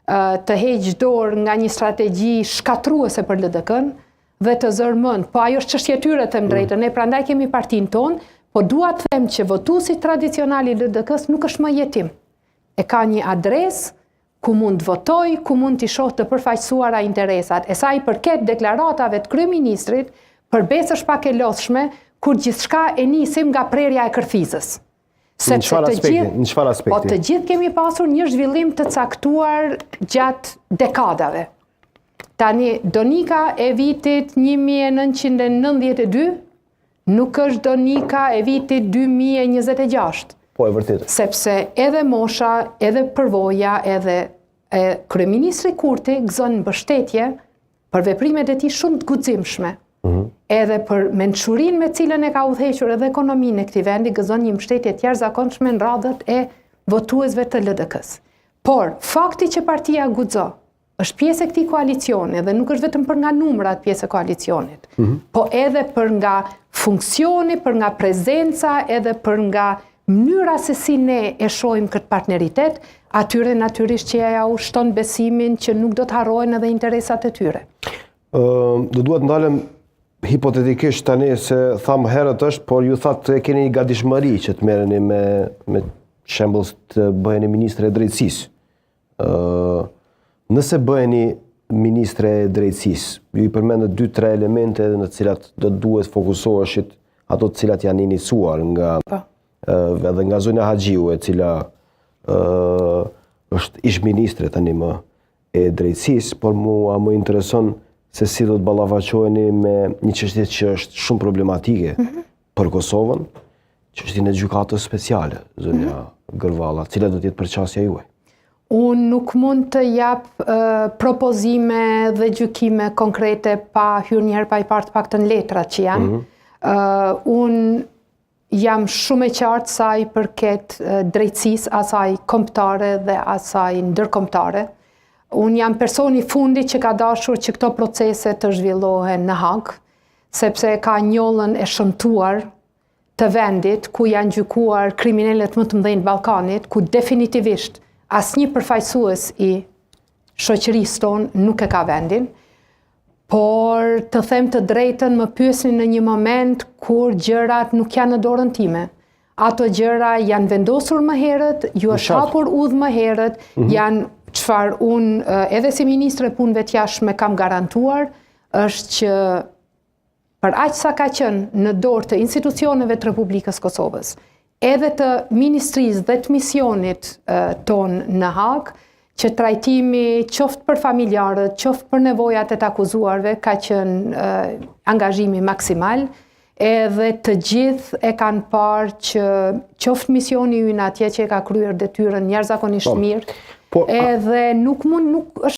të heqë dorë nga një strategji shkatruese për LDK-n dhe të zërmend. Po ajo është çështje e tyre të drejtën. Ne prandaj kemi partinë tonë, po dua të them që votuesi tradicional i LDK-s nuk është më jetim. E ka një adresë ku mund të votoj, ku mund t'i shoh të përfaqësuara interesat. E sa i përket deklaratave të kryeministrit, përbes është pak e lodhshme kur gjithçka e nisim nga prerja e kërthizës. Në çfarë aspekti? Po të gjithë kemi pasur një zhvillim të caktuar gjatë dekadave. Tani, Donika e vitit 1992 nuk është Donika e vitit 2026. Po, e vërtet. Sepse edhe mosha, edhe përvoja, edhe kryeministri Kurti gëzon mbështetje për veprimet e tij shumë të guximshme. Edhe për mençurinë me cilën e ka udhëhequr edhe ekonominë e këtij vendi gëzon një mbështetje të jashtëzakonshme në radhët e votuesve të LDK-s. Por fakti që partia guxo është pjesë e këtij koalicioni dhe nuk është vetëm për nga numrat pjesë e koalicionit, po edhe për nga funksioni, për nga prezenca, edhe për nga mënyra se si ne e shohim këtë partneritet, atyre natyrisht që ja u shton besimin që nuk do të harrojnë edhe interesat e tyre. Do duhet ndalem hipotetikisht tani se tham herët është, por ju thatë e keni një gatishmëri që të merreni me shembull të bëheni ministre e drejtësisë. Nëse bëheni ministre e drejtësisë, ju i përmendët 2-3 elemente në të cilat do duhet fokusoheshit, ato të cilat janë iniciuar edhe nga Zonja Haxhiu, e cila është ish ministre tani më e drejtësisë, por mua më intereson se si do të ballafaqoheni me një çështje që është shumë problematike për Kosovën, çështjen e gjykatës speciale, Zonja Gërvalla, cila do të jetë përqasja juaj? Unë nuk mund të jap propozime dhe gjykime konkrete pa hyrë njëherë pa i parë të paktën letrat që janë. Unë jam shumë e qartë sa i përket drejtësisë, asaj kombëtare dhe asaj ndërkombëtare. Unë jam personi fundi që ka dashur që këto procese të zhvillohen në Hag, sepse ka njollën e shëmtuar të vendit ku janë gjykuar kriminalet më të mëdhenj të Ballkanit, ku definitivisht asnjë përfaqësues i shoqërisë tonë nuk e ka vendin. Por të them të drejtën, më pyesni në një moment kur gjërat nuk janë në dorën time. Ato gjëra janë vendosur më herët, ju është hapur udhë më herët, janë çfarë unë edhe si ministre punëve të jashtme kam garantuar, është që për aq sa ka qenë në dorë të institucioneve të Republikës Kosovës, edhe të ministrisë dhe të misionit ton në Hag, që trajtimi qoftë për familjarët, qoftë për nevojat e të akuzuarve, ka qenë angazhimi maksimal, edhe të gjithë e kanë parë që qoftë misioni ynë atje që e ka kryer detyrën jashtëzakonisht mirë, edhe nuk është